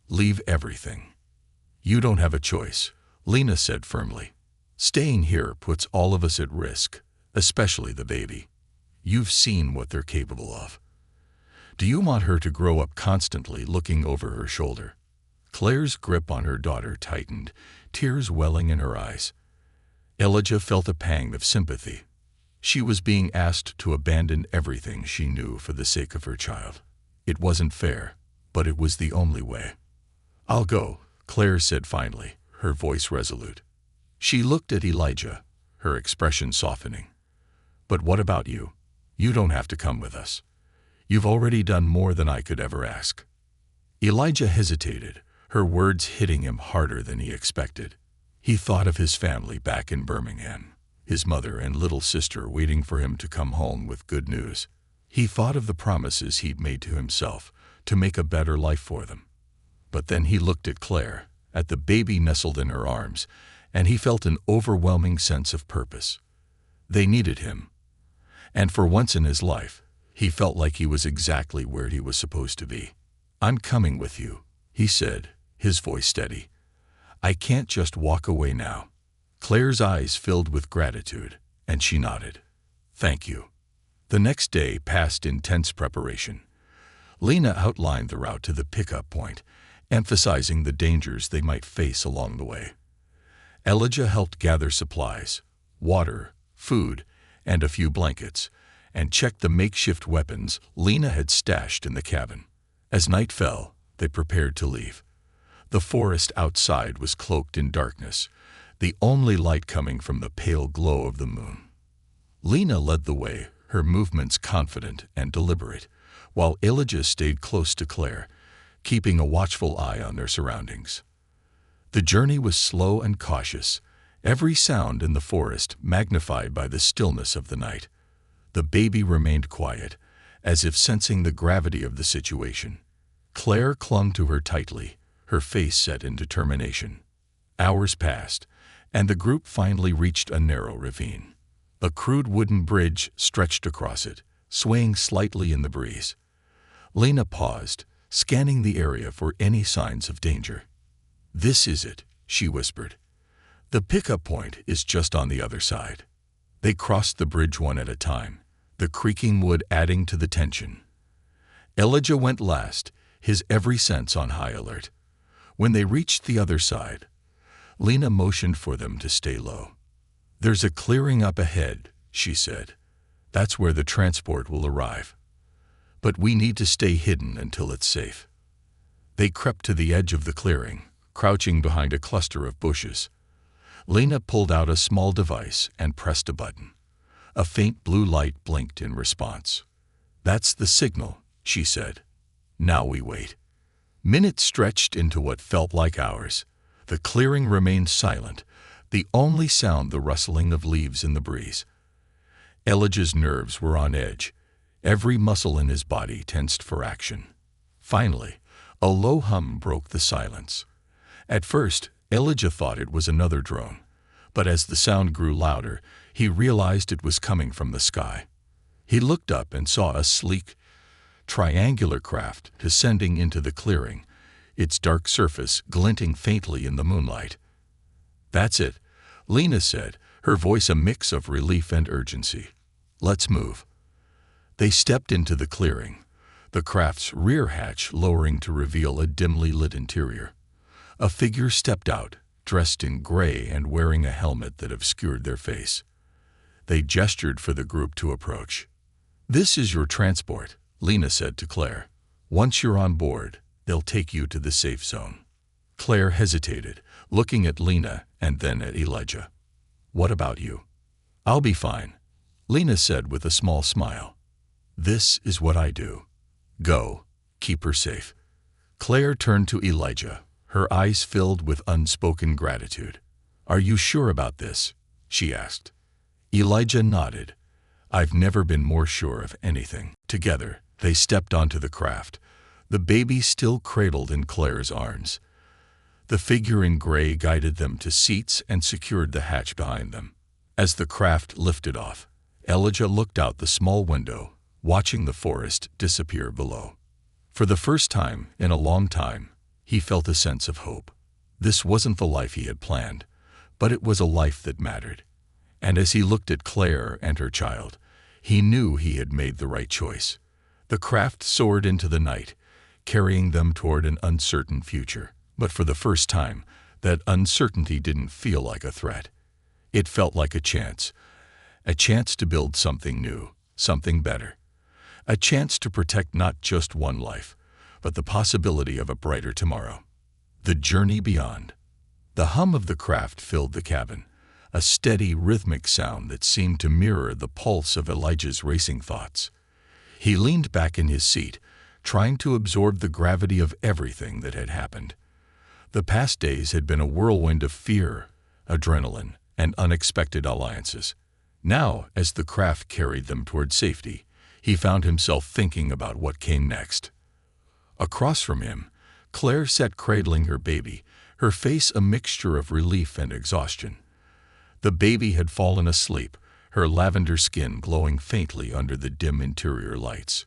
Leave everything." "You don't have a choice," Lena said firmly. Staying here puts all of us at risk, especially the baby. You've seen what they're capable of. Do you want her to grow up constantly looking over her shoulder?" Claire's grip on her daughter tightened, tears welling in her eyes. Elijah felt a pang of sympathy. She was being asked to abandon everything she knew for the sake of her child. It wasn't fair, but it was the only way. "I'll go," Claire said finally, her voice resolute. She looked at Elijah, her expression softening. "But what about you? You don't have to come with us. You've already done more than I could ever ask." Elijah hesitated, her words hitting him harder than he expected. He thought of his family back in Birmingham, his mother and little sister waiting for him to come home with good news. He thought of the promises he'd made to himself to make a better life for them. But then he looked at Claire, at the baby nestled in her arms, and he felt an overwhelming sense of purpose. They needed him. And for once in his life, he felt like he was exactly where he was supposed to be. "I'm coming with you," he said, his voice steady. "I can't just walk away now." Claire's eyes filled with gratitude, and she nodded. "Thank you." The next day passed in tense preparation. Lena outlined the route to the pickup point, emphasizing the dangers they might face along the way. Elijah helped gather supplies, water, food, and a few blankets, and checked the makeshift weapons Lena had stashed in the cabin. As night fell, they prepared to leave. The forest outside was cloaked in darkness, the only light coming from the pale glow of the moon. Lena led the way, her movements confident and deliberate, while Elijah stayed close to Claire, keeping a watchful eye on their surroundings. The journey was slow and cautious, every sound in the forest magnified by the stillness of the night. The baby remained quiet, as if sensing the gravity of the situation. Claire clung to her tightly, her face set in determination. Hours passed, and the group finally reached a narrow ravine. A crude wooden bridge stretched across it, swaying slightly in the breeze. Lena paused, scanning the area for any signs of danger. "This is it," she whispered. "The pickup point is just on the other side." They crossed the bridge one at a time, the creaking wood adding to the tension. Elijah went last, his every sense on high alert. When they reached the other side, Lena motioned for them to stay low. "There's a clearing up ahead," she said. "That's where the transport will arrive. But we need to stay hidden until it's safe." They crept to the edge of the clearing, crouching behind a cluster of bushes. Lena pulled out a small device and pressed a button. A faint blue light blinked in response. "That's the signal," she said. "Now we wait." Minutes stretched into what felt like hours. The clearing remained silent, the only sound the rustling of leaves in the breeze. Elijah's nerves were on edge, every muscle in his body tensed for action. Finally, a low hum broke the silence. At first, Elijah thought it was another drone, but as the sound grew louder, he realized it was coming from the sky. He looked up and saw a sleek, triangular craft descending into the clearing, its dark surface glinting faintly in the moonlight. "That's it," Lena said, her voice a mix of relief and urgency. "Let's move." They stepped into the clearing, the craft's rear hatch lowering to reveal a dimly lit interior. A figure stepped out, dressed in gray and wearing a helmet that obscured their face. They gestured for the group to approach. "This is your transport," Lena said to Claire. "Once you're on board, they'll take you to the safe zone." Claire hesitated, looking at Lena and then at Elijah. "What about you?" "I'll be fine," Lena said with a small smile. "This is what I do. Go, keep her safe." Claire turned to Elijah, her eyes filled with unspoken gratitude. "Are you sure about this?" she asked. Elijah nodded. "I've never been more sure of anything." Together, they stepped onto the craft, the baby still cradled in Claire's arms. The figure in gray guided them to seats and secured the hatch behind them. As the craft lifted off, Elijah looked out the small window, watching the forest disappear below. For the first time in a long time, he felt a sense of hope. This wasn't the life he had planned, but it was a life that mattered. And as he looked at Claire and her child, he knew he had made the right choice. The craft soared into the night, carrying them toward an uncertain future. But for the first time, that uncertainty didn't feel like a threat. It felt like a chance to build something new, something better. A chance to protect not just one life, but the possibility of a brighter tomorrow. The journey beyond. The hum of the craft filled the cabin, a steady, rhythmic sound that seemed to mirror the pulse of Elijah's racing thoughts. He leaned back in his seat, trying to absorb the gravity of everything that had happened. The past days had been a whirlwind of fear, adrenaline, and unexpected alliances. Now, as the craft carried them toward safety, he found himself thinking about what came next. Across from him, Claire sat cradling her baby, her face a mixture of relief and exhaustion. The baby had fallen asleep, her lavender skin glowing faintly under the dim interior lights.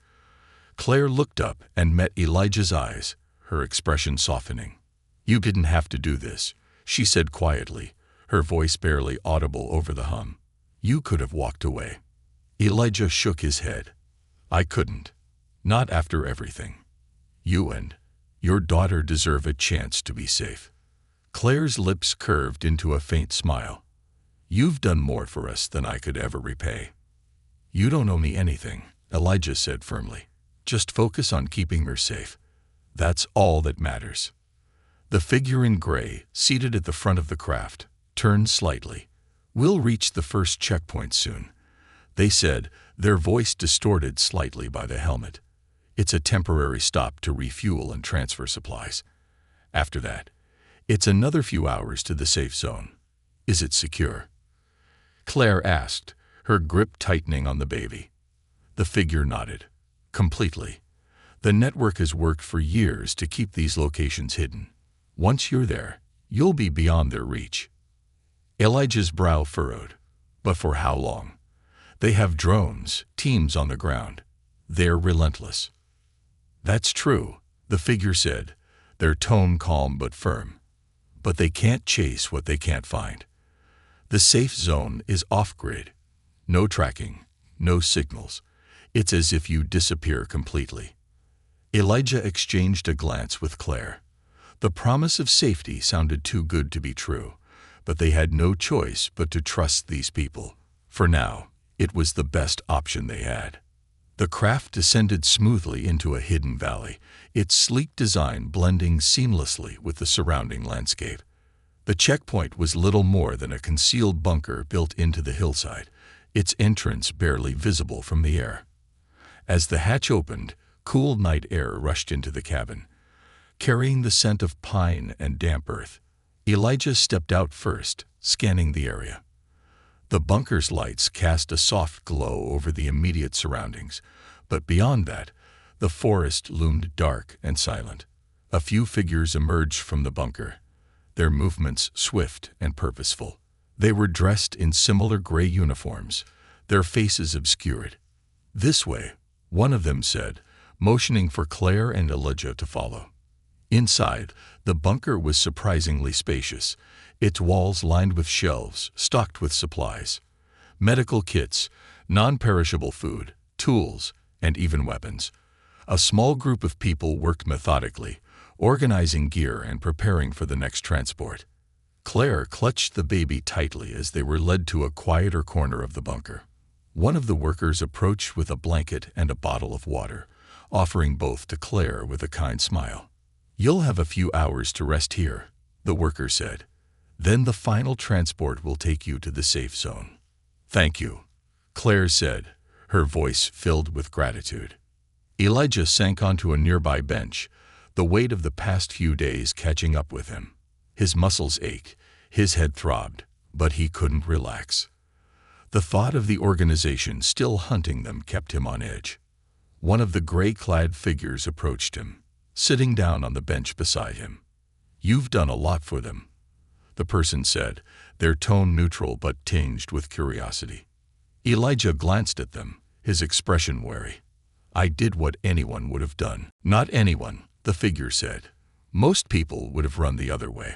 Claire looked up and met Elijah's eyes, her expression softening. "You didn't have to do this," she said quietly, her voice barely audible over the hum. "You could have walked away." Elijah shook his head. "I couldn't. Not after everything. You and your daughter deserve a chance to be safe." Claire's lips curved into a faint smile. "You've done more for us than I could ever repay." "You don't owe me anything," Elijah said firmly. "Just focus on keeping her safe. That's all that matters." The figure in gray, seated at the front of the craft, turned slightly. "We'll reach the first checkpoint soon," they said, their voice distorted slightly by the helmet. "It's a temporary stop to refuel and transfer supplies. After that, it's another few hours to the safe zone. Is it secure?" Claire asked, her grip tightening on the baby. The figure nodded. "Completely. The network has worked for years to keep these locations hidden. Once you're there, you'll be beyond their reach." Elijah's brow furrowed. "But for how long? They have drones, teams on the ground. They're relentless." "That's true," the figure said, their tone calm but firm. "But they can't chase what they can't find. The safe zone is off-grid. No tracking, no signals. It's as if you disappear completely." Elijah exchanged a glance with Claire. The promise of safety sounded too good to be true, but they had no choice but to trust these people. For now, it was the best option they had. The craft descended smoothly into a hidden valley, its sleek design blending seamlessly with the surrounding landscape. The checkpoint was little more than a concealed bunker built into the hillside, its entrance barely visible from the air. As the hatch opened, cool night air rushed into the cabin, carrying the scent of pine and damp earth. Elijah stepped out first, scanning the area. The bunker's lights cast a soft glow over the immediate surroundings, but beyond that, the forest loomed dark and silent. A few figures emerged from the bunker, their movements swift and purposeful. They were dressed in similar gray uniforms, their faces obscured. "This way," one of them said, motioning for Claire and Elijah to follow. Inside, the bunker was surprisingly spacious, its walls lined with shelves stocked with supplies, medical kits, non-perishable food, tools, and even weapons. A small group of people worked methodically, organizing gear and preparing for the next transport. Claire clutched the baby tightly as they were led to a quieter corner of the bunker. One of the workers approached with a blanket and a bottle of water, offering both to Claire with a kind smile. "You'll have a few hours to rest here," the worker said. "Then the final transport will take you to the safe zone." "Thank you," Claire said, her voice filled with gratitude. Elijah sank onto a nearby bench, the weight of the past few days catching up with him. His muscles ached, his head throbbed, but he couldn't relax. The thought of the organization still hunting them kept him on edge. One of the gray-clad figures approached him, sitting down on the bench beside him. "You've done a lot for them," the person said, their tone neutral but tinged with curiosity. Elijah glanced at them, his expression wary. "I did what anyone would have done." "Not anyone," the figure said. "Most people would have run the other way."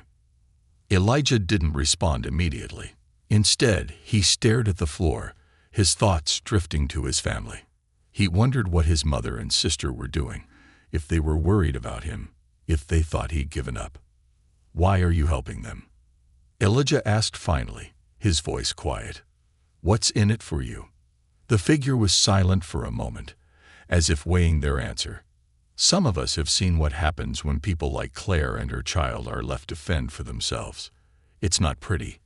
Elijah didn't respond immediately. Instead, he stared at the floor, his thoughts drifting to his family. He wondered what his mother and sister were doing, if they were worried about him, if they thought he'd given up. "Why are you helping them?" Elijah asked finally, his voice quiet. "What's in it for you?" The figure was silent for a moment, as if weighing their answer. Some of us have seen what happens when people like Claire and her child are left to fend for themselves. It's not pretty.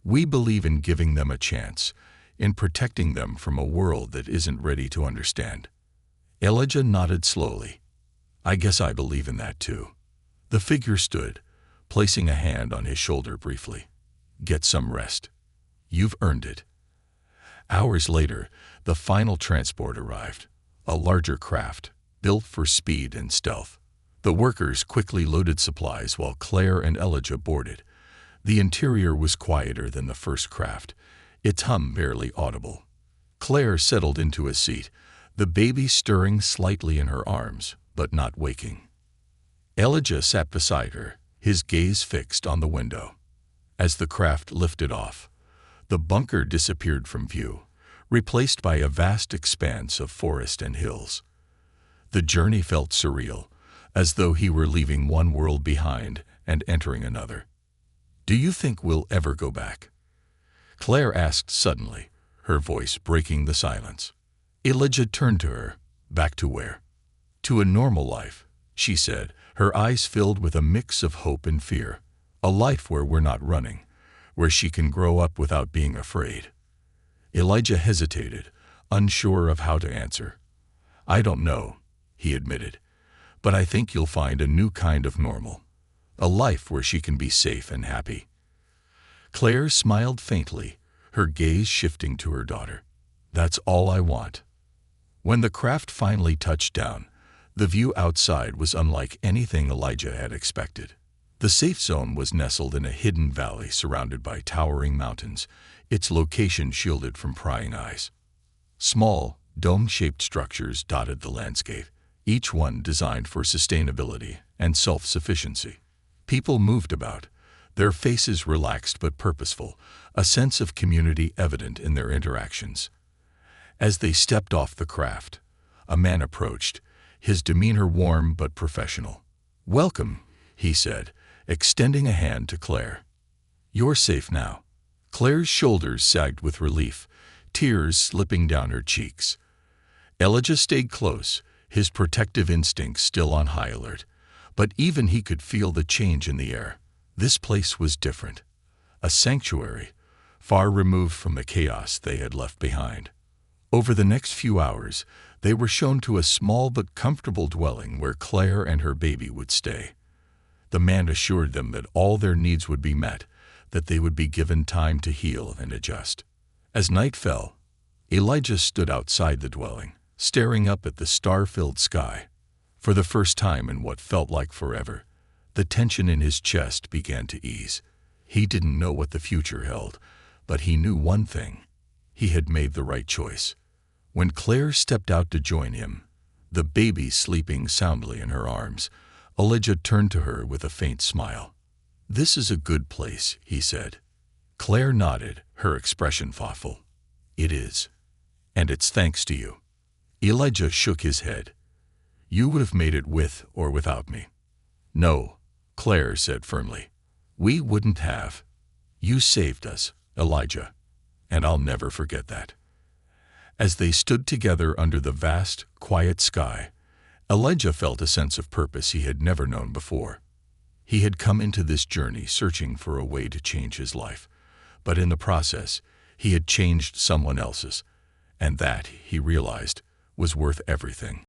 We believe in giving them a chance, in protecting them from a world that isn't ready to understand. Elijah nodded slowly. "I guess I believe in that too." The figure stood, placing a hand on his shoulder briefly. "Get some rest. You've earned it." Hours later, the final transport arrived, a larger craft, built for speed and stealth. The workers quickly loaded supplies while Claire and Elijah boarded. The interior was quieter than the first craft, its hum barely audible. Claire settled into a seat, the baby stirring slightly in her arms, but not waking. Elijah sat beside her, his gaze fixed on the window. As the craft lifted off, the bunker disappeared from view, replaced by a vast expanse of forest and hills. The journey felt surreal, as though he were leaving one world behind and entering another. "Do you think we'll ever go back?" Claire asked suddenly, her voice breaking the silence. Elijah turned to her. "Back to where?" "To a normal life," she said, her eyes filled with a mix of hope and fear. "A life where we're not running, where she can grow up without being afraid." Elijah hesitated, unsure of how to answer. "I don't know," he admitted, "but I think you'll find a new kind of normal. A life where she can be safe and happy." Claire smiled faintly, her gaze shifting to her daughter. "That's all I want." When the craft finally touched down, the view outside was unlike anything Elijah had expected. The safe zone was nestled in a hidden valley surrounded by towering mountains, its location shielded from prying eyes. Small, dome-shaped structures dotted the landscape, each one designed for sustainability and self-sufficiency. People moved about, their faces relaxed but purposeful, a sense of community evident in their interactions. As they stepped off the craft, a man approached, his demeanor warm but professional. "Welcome," he said, extending a hand to Claire. "You're safe now." Claire's shoulders sagged with relief, tears slipping down her cheeks. Elijah stayed close, his protective instincts still on high alert, but even he could feel the change in the air. This place was different. A sanctuary, far removed from the chaos they had left behind. Over the next few hours, they were shown to a small but comfortable dwelling where Claire and her baby would stay. The man assured them that all their needs would be met, that they would be given time to heal and adjust. As night fell, Elijah stood outside the dwelling, staring up at the star-filled sky. For the first time in what felt like forever, the tension in his chest began to ease. He didn't know what the future held, but he knew one thing: he had made the right choice. When Claire stepped out to join him, the baby sleeping soundly in her arms, Elijah turned to her with a faint smile. "This is a good place," he said. Claire nodded, her expression thoughtful. "It is. And it's thanks to you." Elijah shook his head. "You would have made it with or without me." "No," Claire said firmly. "We wouldn't have. You saved us, Elijah, and I'll never forget that." As they stood together under the vast, quiet sky, Elijah felt a sense of purpose he had never known before. He had come into this journey searching for a way to change his life, but in the process, he had changed someone else's, and that, he realized, was worth everything.